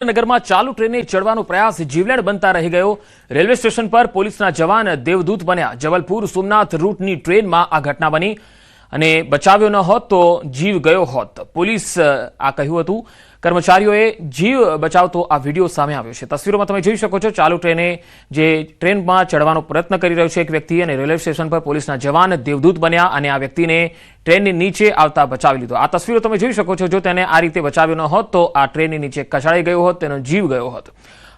નગરમાં ચાલુ ટ્રેને ચડવાનો પ્રયાસ જીવલેણ બનતા રહી ગયો। રેલવે સ્ટેશન પર પોલીસના જવાન દેવદૂત બન્યા। જબલપુર સોમનાથ રૂટની ટ્રેનમાં આ ઘટના બની અને બચાવ્યો ન હોત તો જીવ ગયો હોત। પોલીસ આ કહ્યું હતું। કર્મચારીઓએ જીવ બચાવતો આ વિડીયો સામે આવ્યો છે। તસવીરોમાં તમે જોઈ શકો છો ચાલુ ટ્રેને જે ટ્રેનમાં ચડવાનો પ્રયત્ન કરી રહ્યો છે એક વ્યક્તિ અને રેલવે સ્ટેશન પર પોલીસના જવાન દેવદૂત બન્યા અને આ વ્યક્તિને ટ્રેનની નીચે આવતા બચાવી લીધો। આ તસવીરો તમે જોઈ શકો છો। જો તેને આ રીતે બચાવ્યો ન હોત તો આ ટ્રેનની નીચે કચડાઈ ગયો હોત, તેનો જીવ ગયો હોત।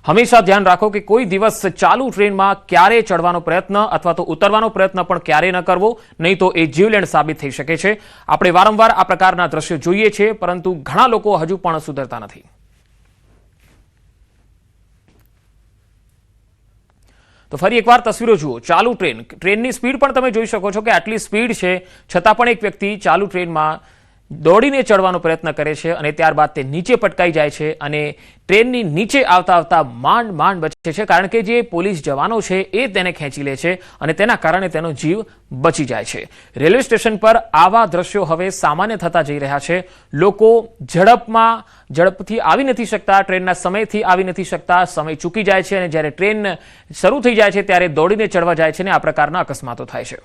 હંમેશા ધ્યાન રાખો કે કોઈ દિવસ ચાલુ ટ્રેનમાં ક્યારે ચડવાનો પ્રયત્ન અથવા તો ઉતરવાનો પ્રયત્ન પણ ક્યારે ન કરવો, નહીં તો એ જીવલેણ સાબિત થઈ શકે છે। આપણે વારંવાર આ પ્રકારના દ્રશ્યો જોઈએ છીએ, પરંતુ ઘણા લોકો હજુ પણ સુધરતા નથી। તો ફરી એકવાર તસવીરો જુઓ। ચાલુ ટ્રેનની સ્પીડ પણ તમે જોઈ શકો છો કે આટલી સ્પીડ છે, છતાં પણ એક વ્યક્તિ ચાલુ ટ્રેનમાં દોડીને ચડવાનો પ્રયત્ન કરે છે અને ત્યારબાદ તે નીચે પટકાઈ જાય છે અને ટ્રેનની નીચે આવતા આવતા માંડ બચે છે, કારણ કે જે પોલીસ જવાનો છે એ તેને ખેંચી લે છે અને તેના કારણે તેનો જીવ બચી જાય છે। રેલવે સ્ટેશન પર આવા દ્રશ્યો હવે સામાન્ય થતા જઈ રહ્યા છે। લોકો ઝડપથી આવી નથી શકતા, ટ્રેનના સમયથી આવી નથી શકતા, સમય ચૂકી જાય છે અને જ્યારે ટ્રેન શરૂ થઈ જાય છે ત્યારે દોડીને ચડવા જાય છે અને આ પ્રકારના અકસ્માતો થાય છે।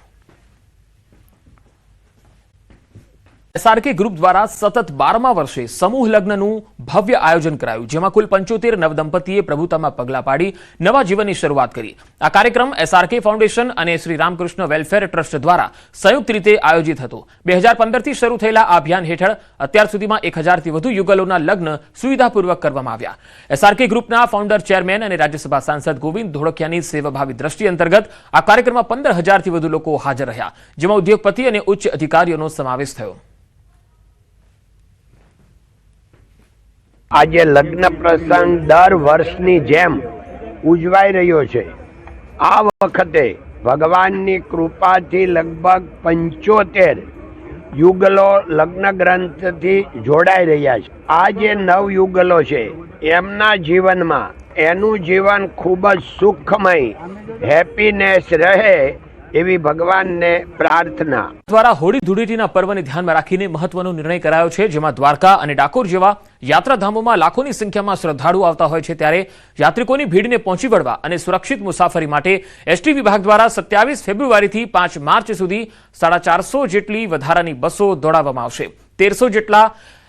એસઆરકે ગ્રુપ દ્વારા સતત 12મા વર્ષે સમૂહ લગ્નનું ભવ્ય આયોજન કરાયું, જેમાં કુલ 75 નવદંપતીએ પ્રભુતામાં પગલાં પાડી નવા જીવનની શરૂઆત કરી। આ કાર્યક્રમ એસઆરકે ફાઉન્ડેશન અને શ્રી રામકૃષ્ણ વેલફેર ટ્રસ્ટ દ્વારા સંયુક્ત રીતે આયોજિત હતો। 2015થી શરૂ થયેલા આ અભિયાન હેઠળ અત્યાર સુધીમાં 1000થી વધુ યુગલોના લગ્ન સુવિધાપૂર્વક કરવામાં આવ્યા। એસઆરકે ગ્રુપના ફાઉન્ડર, ચેરમેન અને રાજ્યસભા સાંસદ ગોવિંદ ધોળકિયાની સેવાભાવી દ્રષ્ટિ અંતર્ગત આ કાર્યક્રમમાં 15000થી વધુ લોકો હાજર રહ્યા, જેમાં ઉદ્યોગપતિ અને ઉચ્ચ અધિકારીઓનો સમાવેશ થયો। આજે લગ્ન પ્રસંગ દર વર્ષની જેમ ઉજવાઈ રહ્યો છે। આ વખતે ભગવાનની કૃપાથી લગભગ 75 યુગલો લગ્ન ગ્રંથથી જોડાઈ રહ્યા છે। આ જે નવ યુગલો છે એમના જીવનમાં એનું જીવન ખૂબ જ સુખમય, હેપીનેસ રહે એવી ભગવાનને પ્રાર્થના। દ્વારા હોળી ધૂળેટીના પર્વને ધ્યાનમાં રાખીને મહત્વનો નિર્ણય કરાયો છે, જેમાં દ્વારકા અને ડાકોર જેવા યાત્રાધામોમાં લાખોની સંખ્યામાં શ્રદ્ધાળુઓ આવતા હોય છે, ત્યારે યાત્રિકોની ભીડને પહોંચી વળવા અને સુરક્ષિત મુસાફરી માટે એસટી વિભાગ દ્વારા 27 ફેબ્રુઆરીથી 5 માર્ચ સુધી 450 જેટલી વધારાની બસો દોડાવવામાં આવશે। 1300 જેટલા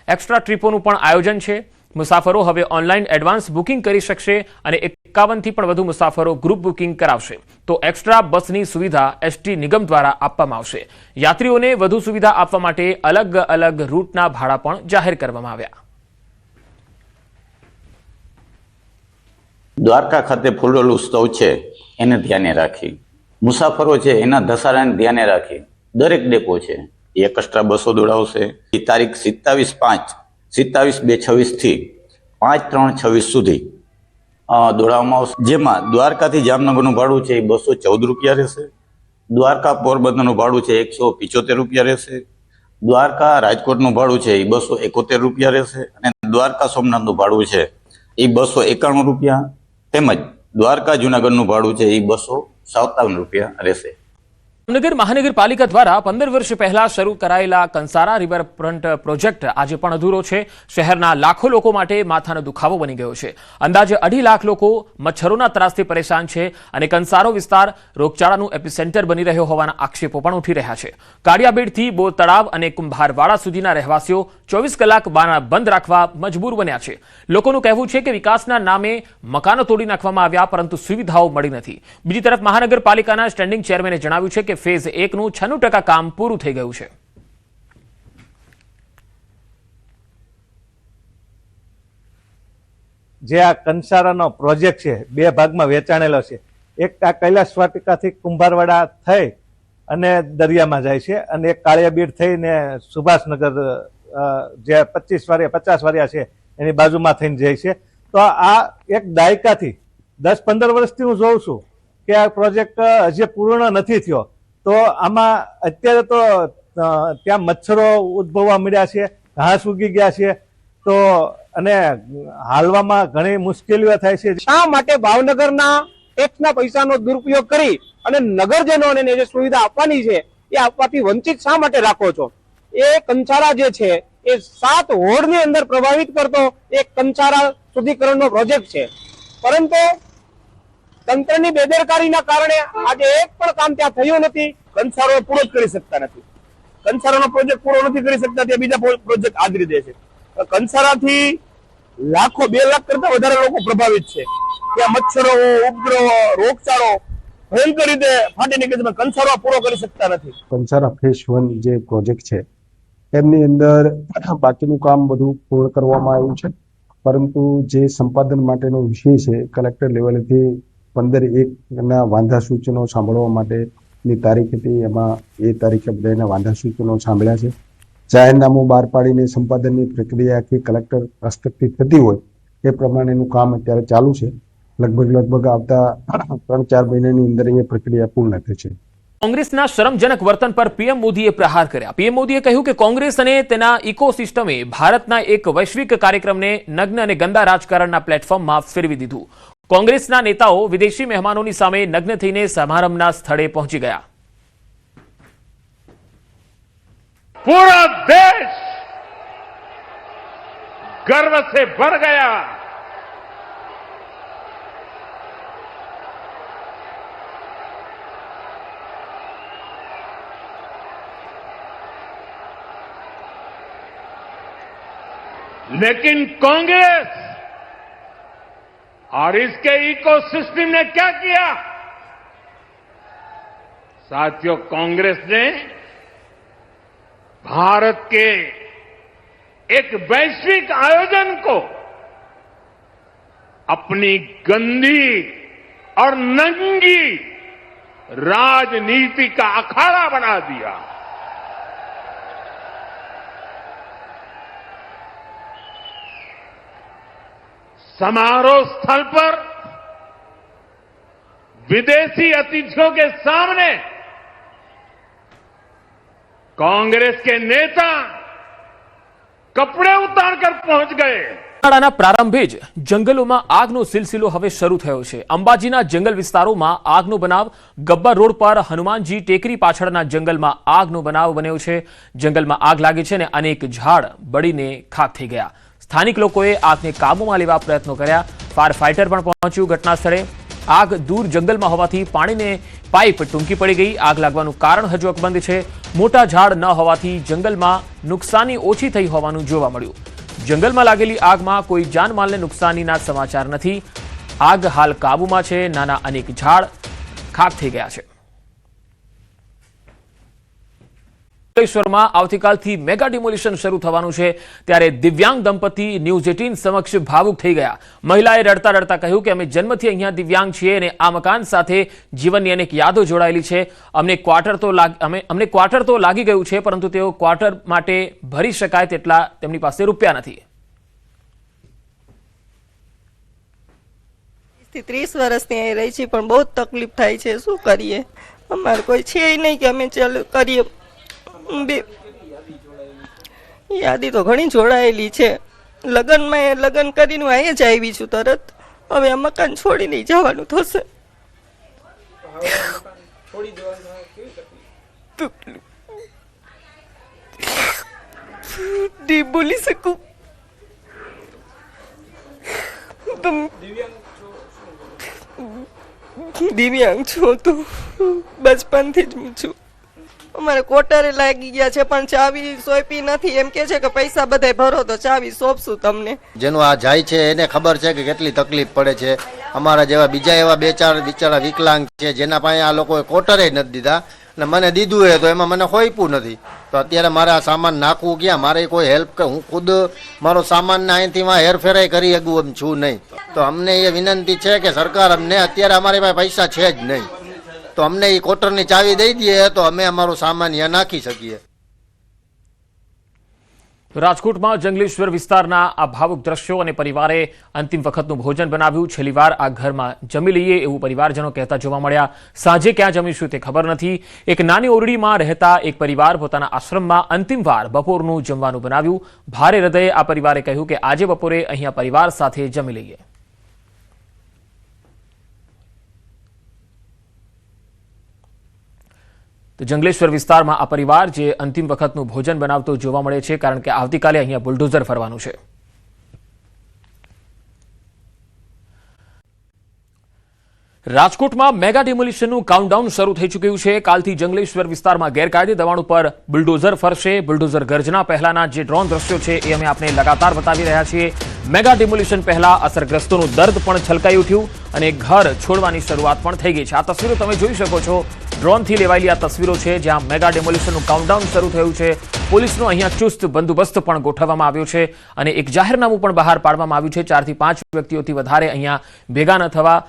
એક્સ્ટ્રા ટ્રીપોનું પણ આયોજન છે। મુસાફરો હવે ઓનલાઈન એડવાન્સ બુકિંગ કરી શકશે અને 51થી પણ વધુ મુસાફરો ગ્રુપ બુકિંગ કરાવશે। તો એક્સ્ટ્રા બસની સુવિધા એસટી નિગમ દ્વારા આપવામાં આવશે। યાત્રીઓને વધુ સુવિધા આપવા માટે અલગ અલગ રૂટના ભાડા પણ જાહેર કરવામાં આવ્યા। દ્વારકા ખાતે ફૂલોલ ઉત્સવ છે એને ધ્યાને રાખી, મુસાફરો છે એના ધસારાને ધ્યાને રાખી દરેક ડેપો છે એક્સ્ટ્રા બસો દોડાવશે। તારીખ 27/2/26 થી 5/3/26 સુધી દોડાવવામાં આવશે, જેમાં દ્વારકાથી જામનગરનું ભાડું છે એ 214 રૂપિયા રહેશે। દ્વારકા પોરબંદરનું ભાડું છે 175 રૂપિયા રહેશે। દ્વારકા રાજકોટનું ભાડું છે એ 271 રૂપિયા રહેશે અને દ્વારકા સોમનાથનું ભાડું છે એ 291 રૂપિયા, તેમજ દ્વારકા જુનાગઢનું ભાડું છે એ 257 રૂપિયા રહેશે। જામનગર મહાનગરપાલિકા દ્વારા 15 વર્ષ પહેલા શરૂ કરાયેલા કંસારા રિવરફ્રન્ટ પ્રોજેક્ટ આજે પણ અધૂરો છે। શહેરના લાખો લોકો માટે માથાનો દુખાવો બની ગયો છે। અંદાજે 2.5 લાખ લોકો મચ્છરોના ત્રાસથી પરેશાન છે અને કંસારો વિસ્તાર રોગચાળાનું એપિસેન્ટર બની રહ્યો હોવાના આક્ષેપો પણ ઉઠી રહ્યા છે। કાળિયાબેડથી બોર તળાવ અને કુંભારવાડા સુધીના રહેવાસીઓ 24 કલાક બારણા બંધ રાખવા મજબૂર બન્યા છે। લોકોનું કહેવું છે કે વિકાસના નામે મકાનો તોડી નાખવામાં આવ્યા, પરંતુ સુવિધાઓ મળી નથી। બીજી તરફ મહાનગરપાલિકાના સ્ટેન્ડિંગ ચેરમેને જણાવ્યું છે કે ફેઝ 1નું 96% કામ પૂરું થઈ ગયું છે। જે આ કંસારાનો પ્રોજેક્ટ છે 2 ભાગમાં વહેંચાણેલો છે। એક આ કૈલાસ વાટિકાથી કુંભારવાડા થઈ અને દરિયામાં જાય છે અને એક કાળિયાબીડ થઈને સુભાષનગર જે 50 વારિયા છે એની બાજુમાં થઈને જાય છે। તો આ એક દાયકાથી 10-15 વર્ષથી હું જોઉં છું કે આ પ્રોજેક્ટ હજી પૂર્ણ નથી થયો। તો આમાં અત્યારે તો ત્યાં મચ્છરો ઉદ્ભવવા મળ્યા છે, ઘાસ ઉગી ગયા છે, તો અને હાલવામાં ઘણી મુશ્કેલીઓ થાય છે। શા માટે ભાવનગરના ટેક્સના પૈસાનો દુરુપયોગ કરી અને નગરજનોને જે સુવિધા આપવાની છે એ આપવાથી વંચિત શા માટે રાખો છો? એ કંસારા જે છે એ 7 વોર્ડની અંદર પ્રભાવિત કરતો એક કંસારા શુદ્ધિકરણનો પ્રોજેક્ટ છે, પરંતુ તંત્રની બેદરકારીના કારણે આજે એક પણ કામ ત્યાં થયું નથી. કંસારો પૂરો જ કરી શકતા નથી. કંસારાનો પ્રોજેક્ટ પૂરો નથી કરી શકતા, ત્યાં બીજા પ્રોજેક્ટ આદરી દે છે. કંસારાથી લાખો 2 લાખ કરતા વધારે લોકો પ્રભાવિત છે. ત્યાં મચ્છરો, ઉપદ્રવ, રોગચાળો ભયંકર રીતે ફાટી નીકળે છે. કંસારો પૂરો કરી શકતા નથી. કંસારા ફેઝ 1 જે પ્રોજેક્ટ છે એમની અંદર બાકીનું કામ બધું પૂર્ણ કરવામાં આવ્યું છે, પરંતુ જે સંપાદન માટેનો વિષય છે કલેક્ટર લેવલેથી 15/1 વાંધા સૂચનો સાંભળવા માટેની તારીખ હતી. એમાં એ તારીખે બધાના વાંધા સૂચનો સાંભળ્યા છે. જાહેરનામું બહાર પાડીને સંપાદનની પ્રક્રિયા આખી કલેક્ટર હસ્તકથી થતી હોય એ પ્રમાણેનું કામ અત્યારે ચાલુ છે. લગભગ આવતા 3-4 મહિનાની અંદર એ પ્રક્રિયા પૂર્ણ થશે. કોંગ્રેસના શરમજનક વર્તન પર પીએમ મોદીએ પ્રહાર કર્યા. પીએમ મોદીએ કહ્યું કે કોંગ્રેસ અને તેના ઇકોસિસ્ટમે ભારતના એક વૈશ્વિક કાર્યક્રમને નગ્ન અને ગંદા રાજકારણના પ્લેટફોર્મમાં ફેરવી દીધું. કોંગ્રેસના નેતાઓ વિદેશી મહેમાનોની સામે નગ્ન થઈને સમારંભના સ્થળે પહોંચી ગયા. पूरा देश गर्व से भर गया। लेकिन कांग्रेस और इसके इकोसिस्टम ने क्या किया? साथियों, कांग्रेस ने भारत के एक वैश्विक आयोजन को अपनी गंदी और नंगी राजनीति का अखाड़ा बना दिया। समारोह स्थल पर विदेशी अतिथियों के सामने कांग्रेस के नेता कपड़े उतारकर पहुंच गए। ઉનાળાના પ્રારંભે જ જંગલોમાં આગનો સિલસિલો હવે શરૂ થયો છે. અંબાજીના જંગલ વિસ્તારોમાં આગનો બનાવ. ગબ્બર રોડ પર હનુમાનજી ટેકરી પાછળના જંગલમાં આગનો બનાવ બન્યો છે. જંગલમાં આગ લાગી છે અને અનેક ઝાડ બળીને ખાખ થઈ ગયા. સ્થાનિક લોકોએ આગને કાબૂમાં લેવા પ્રયત્નો કર્યા. ફાયર ફાઇટર પણ પહોંચ્યું ઘટના સ્થળે. આગ દૂર જંગલમાં હોવાથી પાણીને પાઇપ ટૂંકી પડી ગઈ. આગ લાગવાનું કારણ હજુ અકબંધ છે. મોટા ઝાડ ન હોવાથી જંગલમાં નુકસાની ઓછી થઈ હોવાનું જોવા મળ્યું. જંગલમાં લાગેલી આગમાં કોઈ જાનમાલને નુકસાનીના સમાચાર નથી. આગ હાલ કાબૂમાં છે. નાના અનેક ઝાડ ખાખ થઈ ગયા છે. અંકલેશ્વરમાં આવતીકાલથી મેગા ડિમોલિશન શરૂ થવાનું છે, ત્યારે દિવ્યાંગ દંપતી ન્યૂઝ 18 સમક્ષ ભાવુક થઈ ગયા. મહિલાએ રડતા રડતા કહ્યું કે અમે જન્મથી અહીંયા દિવ્યાંગ છીએ અને આ મકાન સાથે જીવનની અનેક યાદો જોડાયેલી છે. અમને ક્વાર્ટર તો લાગી ગયું છે, પરંતુ તેઓ ક્વાર્ટર માટે ભરી શકાય તેટલા તેમની પાસે રૂપિયા નથી. 30 વર્ષથી અહીં રહી છે, પણ બહુ તકલીફ થાય છે. શું કરીએ? અમારે કોઈ છે નહીં કે અમે ચાલુ કરીએ. યાદી તો ઘણી જોડાયેલી છે. લગ્ન કરીને અહીંયા જ આવી છું તરત. હવે આ મકાન છોડી નહીં જવાનું થશે. નહીં બોલી શકું. દિવ્યાંગ છું તો બચપનથી જ છું. અમારે કોટરે લાગી ગયા છે, પણ ચાવી સોંપી નથી. એમ કે છે કે પૈસા બધા ભરો તો ચાવી સોંપશું તમને. જેનું આ જાય છે એને ખબર છે કે કેટલી તકલીફ પડે છે. અમારા જેવા બીજા એવા 2-4 બિચારા વિકલાંગ છે જેના પાસે આ લોકોએ કોટરે નથી દીધા, અને મને દીધું હોય તો એમાં મને હોઈપું નથી. તો અત્યારે મારે આ સામાન નાખવું ક્યાં? મારે કોઈ હેલ્પ કે હું ખુદ મારો સામાન અહીંથી હેરફેરાઈ કરી શકું એમ છું નહીં. તો અમને એ વિનંતી છે કે સરકાર અમને, અત્યારે અમારી પાસે પૈસા છે જ નહીં, તો અમને એ કોટરની ચાવી દઈ દે તો અમે અમારો સામાન અહીંયા નાખી શકીએ. રાજકોટમાં જંગલેશ્વર વિસ્તારના આ ભાવુક દ્રશ્યો અને પરિવારે અંતિમ વખતનું ભોજન બનાવ્યું. છેલ્લી વાર આ ઘરમાં જમી લઈએ એવું પરિવારજનો કહેતા જોવા મળ્યા. સાંજે ક્યાં જમીશું તે ખબર નથી. એક નાની ઓરડીમાં રહેતા એક પરિવાર પોતાના આશ્રમમાં અંતિમ વાર બપોરનું જમવાનું બનાવ્યું. ભારે હૃદયે આ પરિવારે કહ્યું કે આજે બપોરે અહીંયા પરિવાર સાથે જમી લઈએ. તો જંગલેશ્વર વિસ્તારમાં આ પરિવાર જે અંતિમ વખતનું ભોજન બનાવતો જોવા મળે છે, કારણ કે આવતીકાલે અહીંયા બુલડોઝર ફરવાનું છે. રાજકોટમાં મેગા ડિમોલિશનનું કાઉન્ટડાઉન શરૂ થઈ ચૂક્યું છે. કાલથી જંગલેશ્વર વિસ્તારમાં ગેરકાયદે દબાણ ઉપર બુલડોઝર ફરશે. બુલડોઝર ગર્જના પહેલાના જે ડ્રોન દ્રશ્યો છે એ અમે આપને લગાતાર બતાવી રહ્યા છીએ. મેગા ડિમોલિશન પહેલા અસરગ્રસ્તોનું દર્દ પણ છલકાઈ ઉઠ્યું અને ઘર છોડવાની શરૂઆત પણ થઈ ગઈ છે. આ તસવીરો તમે જોઈ શકો છો. ડ્રોનથી લેવાયેલી આ તસવીરો છે જ્યાં મેગા ડિમોલિશનનું કાઉન્ટડાઉન શરૂ થયું છે. પોલીસનો અહીંયા ચુસ્ત બંદોબસ્ત પણ ગોઠવવામાં આવ્યો છે અને એક જાહેરનામું પણ બહાર પાડવામાં આવ્યું છે. 4 થી 5 વ્યક્તિઓથી વધારે અહીંયા ભેગા ન થવા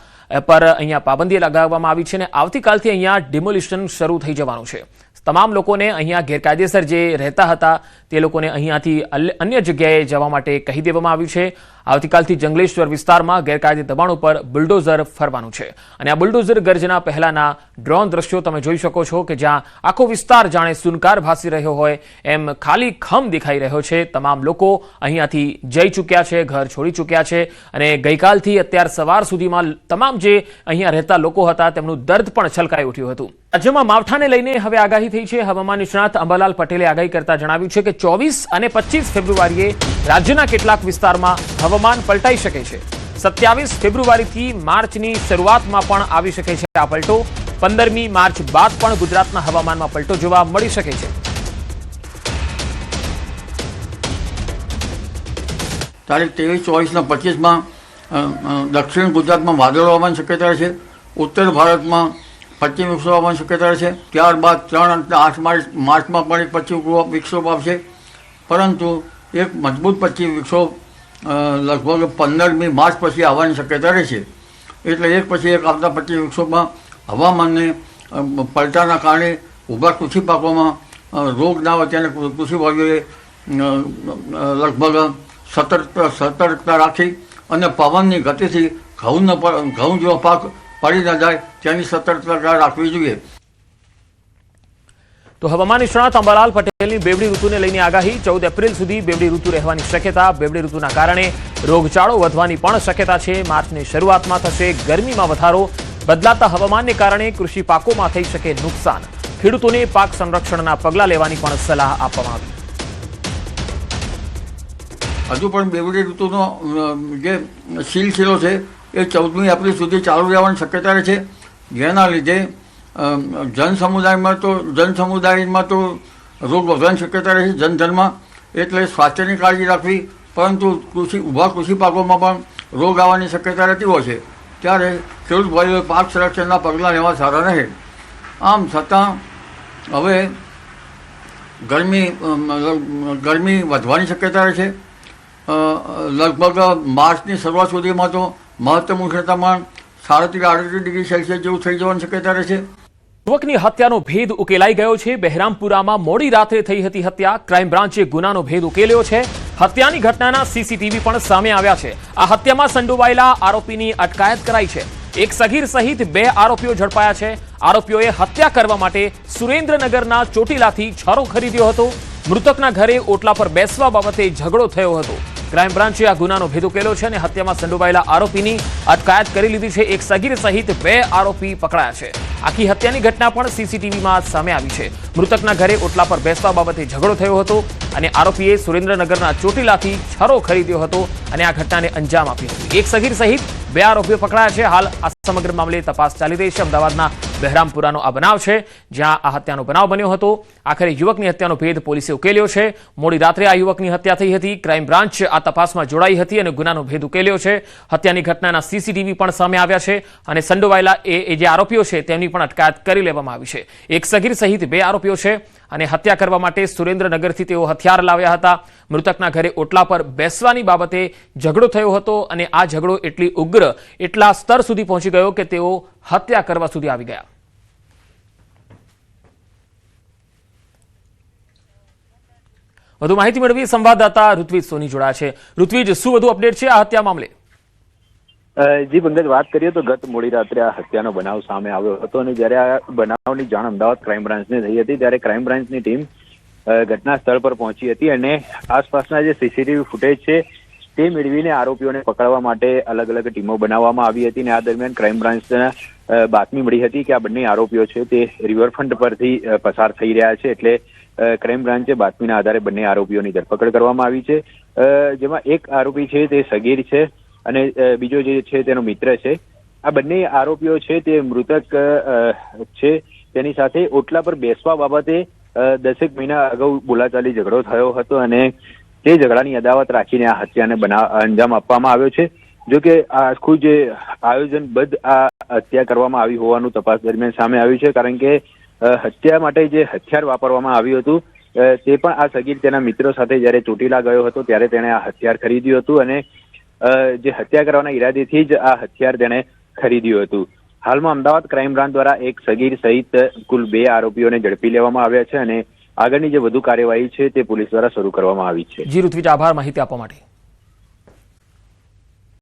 પર અહીંયા પાબંદી લગાવવામાં આવી છે અને આવતીકાલથી અહીંયા ડિમોલિશન શરૂ થઈ જવાનું છે. તમામ લોકોને અહીંયા ગેરકાયદેસર જે રહેતા હતા તે લોકોને અહીંયાથી અન્ય જગ્યાએ જવા માટે કહી દેવામાં આવ્યું છે. આવતીકાલથી જંગલેશ્વર વિસ્તારમાં ગેરકાયદે દબાણ ઉપર બુલડોઝર ફરવાનું છે અને આ બુલડોઝર ગર્જના પહેલાના ડ્રોન દ્રશ્યો તમે જોઈ શકો છો કે જ્યાં આખો વિસ્તાર જાણે સુનકાર ભાસી રહ્યો હોય એમ ખાલી ખમ દેખાઈ રહ્યો છે. તમામ લોકો અહીંયાથી જઈ ચૂક્યા છે, ઘર છોડી ચૂક્યા છે અને ગઈકાલથી અત્યાર સવાર સુધીમાં તમામ જે અહીંયા રહેતા લોકો હતા તેમનું દર્દ પણ છલકાઈ ઉઠ્યું હતું. રાજ્યમાં માવઠાને લઈને હવે આગાહી થઈ છે. હવામાન નિષ્ણાત અંબાલાલ પટેલે આગાહી કરતા જણાવ્યું છે કે 24 અને 25 ફેબ્રુઆરીએ રાજ્યના કેટલાક વિસ્તારમાં હવામાન પલટાઈ શકે છે. 27 ફેબ્રુઆરીથી માર્ચની શરૂઆતમાં પણ આવી શકે છે આ પલટો. 15મી માર્ચ બાદ પણ ગુજરાતના હવામાનમાં પલટો જોવા મળી શકે છે. તારીખ 23, 24 અને 25માં દક્ષિણ ગુજરાતમાં વાદળો આવવાની શક્યતા છે. ઉત્તર ભારતમાં પશ્ચિમ વિક્ષોભ આવવાની શક્યતા છે. ત્યારબાદ 3 અને 8 માર્ચમાં પણ એક પશ્ચિમ વિક્ષોભ આવશે, પરંતુ એક મજબૂત પશ્ચિમ વિક્ષોભ લગભગ 15મી માર્ચ પછી આવવાની શક્યતા રહેશે. એટલે એક પછી એક આવતા પશ્ચિમ વિક્ષોભમાં હવામાનને પલટાના કારણે ઊભા કૃષિ પાકોમાં રોગ ના હોય તેને કૃષિભાઈઓએ લગભગ સતર્કતા રાખી અને પવનની ગતિથી ઘઉં જેવો પાક પડી ન જાય તેની સતર્કતા રાખવી જોઈએ. તો હવામાન નિષ્ણાત અંબાલાલ પટેલની બેવડી ઋતુને લઈને આગાહી. 14 એપ્રિલ સુધી બેવડી ઋતુ રહેવાની શક્યતા. બેવડી ઋતુના કારણે રોગચાળો વધવાની પણ શક્યતા છે. માર્ચની શરૂઆતમાં થશે ગરમીમાં વધારો. બદલાતા હવામાનને કારણે કૃષિ પાકોમાં થઈ શકે નુકસાન. ખેડૂતોને પાક સંરક્ષણના પગલાં લેવાની પણ સલાહ આપવામાં આવી. હજુ પણ બેવડી ઋતુનો જે સિલસિલો છે એ 14મી એપ્રિલ સુધી ચાલુ રહેવાની શક્યતા રહે છે, જેના લીધે જનસમુદાયમાં તો રોગ વધવાની શક્યતા રહે છે જનધનમાં. એટલે સ્વાસ્થ્યની કાળજી રાખવી, પરંતુ કૃષિ પાકોમાં પણ રોગ આવવાની શક્યતા રહેતી હોય છે. ત્યારે ખેડૂત ભાઈઓએ પાક સંરક્ષણના પગલાં લેવા સારા રહે. આમ છતાં હવે ગરમી વધવાની શક્યતા રહે છે. લગભગ માર્ચની શરૂઆત સુધીમાં તો મહત્તમ ઉષ્ણતામાન 37-38 ડિગ્રી સેલ્સિયસ જેવું થઈ જવાની શક્યતા રહે છે. યુવકની હત્યાનો ભેદ ઉકેલાઈ ગયો છે. બહેરામપુરામાં મોડી રાત્રે થઈ હતી હત્યા. ક્રાઇમ બ્રાન્ચે ગુનાનો ભેદ ઉકેલ્યો છે. હત્યાની ઘટનાના સીસીટીવી પણ સામે આવ્યા છે. આ હત્યામાં સંડોવાયેલા આરોપીની અટકાયત કરાઈ છે. એક સગીર સહિત 2 આરોપીઓ ઝડપાયા છે. આરોપીઓએ હત્યા કરવા માટે સુરેન્દ્રનગરના ચોટીલાથી છરો ખરીદ્યો હતો. મૃતકના ઘરે ઓટલા પર બેસવા બાબતે ઝઘડો થયો હતો. ક્રાઇમ બ્રાન્ચે આ ગુનાનો ભેદ ઉકેલ્યો છે અને હત્યામાં સંડોવાયેલા આરોપીની અટકાયત કરી લીધી છે. એક સગીર સહિત 2 આરોપી પકડાયા છે. આખી હત્યાની ઘટના પણ સીસીટીવીમાં સામે આવી છે. મૃતકના ઘરે ઓટલા પર બેસવા બાબતે ઝઘડો થયો હતો અને આરોપીએ સુરેન્દ્રનગરના ચોટીલાથી છરો ખરીદ્યો હતો અને આ ઘટનાને અંજામ આપ્યો હતો. એક સગીર સહિત 2 આરોપીઓ પકડાયા છે. હાલ આ સમગ્ર મામલે તપાસ ચાલી રહી છે. અમદાવાદના બહેરામપુરાનો આ બનાવ છે જ્યાં આ હત્યાનો બનાવ બન્યો હતો. આખરે યુવકની હત્યાનો ભેદ પોલીસે ઉકેલ્યો છે. મોડી રાત્રે આ યુવકની હત્યા થઈ હતી. ક્રાઇમ બ્રાન્ચ આ તપાસમાં જોડાઈ હતી અને ગુનાનો ભેદ ઉકેલ્યો છે. હત્યાની ઘટનાના સીસીટીવી પણ સામે આવ્યા છે અને સંડોવાયેલા એ જે આરોપીઓ છે તેમની પણ અટકાયત કરી લેવામાં આવી છે. એક સગીર સહિત 2 આરોપીઓ છે અને હત્યા કરવા માટે સુરેન્દ્રનગરથી તેઓ હથિયાર લાવ્યા હતા. મૃતકના ઘરે ઓટલા પર બેસવાની બાબતે ઝઘડો થયો હતો અને આ ઝઘડો એટલી ઉગ્ર, એટલા સ્તર સુધી પહોંચી ગયો કે તેઓ હત્યા કરવા સુધી આવી ગયા. વધુ માહિતી મેળવી સંવાદદાતા ઋત્વિજ સોની જોડાયા છે. ઋત્વિજ, શું વધુ અપડેટ છે આ હત્યા મામલે? જી પંકજ, વાત કરીએ તો ગત મોડી રાત્રે આ હત્યાનો બનાવ સામે આવ્યો હતો અને જ્યારે આ બનાવની જાણ અમદાવાદ ક્રાઇમ બ્રાન્ચને થઈ હતી ત્યારે ક્રાઇમ બ્રાન્ચની ટીમ ઘટના સ્થળ પર પહોંચી હતી અને આસપાસના જે સીસીટીવી ફૂટેજ છે તે મેળવીને આરોપીઓને પકડવા માટે અલગ અલગ ટીમો બનાવવામાં આવી હતી અને આ દરમિયાન ક્રાઇમ બ્રાન્ચને બાતમી મળી હતી કે આ બંને આરોપીઓ છે તે રિવરફ્રન્ટ પરથી પસાર થઈ રહ્યા છે. એટલે ક્રાઇમ બ્રાન્ચે બાતમીના આધારે બંને આરોપીઓની ધરપકડ કરવામાં આવી છે, જેમાં એક આરોપી છે તે સગીર છે અને બીજો જે છે તેનો મિત્ર છે. આ બંને આરોપીઓ છે તે મૃતક છે. તેની સાથે ઓટલા પર બેસવા બાબતે 10 મહિના અગાઉ બોલાચાલી ઝઘડો થયો હતો અને તે ઝઘડાની અદાવત રાખીને આ હત્યાને અંજામ આપવામાં આવ્યો છે. જો કે આખું જે આયોજનબદ્ધ આ હત્યા કરવામાં આવી હોવાનું તપાસ દરમિયાન સામે આવ્યું છે, કારણ કે હત્યા માટે જે હથિયાર વાપરવામાં આવ્યું હતું તે પણ આ સગીર તેના મિત્રો સાથે જ્યારે ચોટીલા ગયો હતો ત્યારે તેણે આ હથિયાર ખરીદ્યું હતું અને જે હત્યા કરવાના ઈરાદેથી જ આ હથિયાર તેણે ખરીદ્યું હતું. હાલમાં અમદાવાદ ક્રાઇમ બ્રાન્ચ દ્વારા એક સગીર સહિત કુલ 2 આરોપીઓને ઝડપી લેવામાં આવ્યા છે અને આગળની જે વધુ કાર્યવાહી છે તે પોલીસ દ્વારા શરૂ કરવામાં આવી છે. જી ઋત્વિજ, આભાર માહિતી આપવા માટે.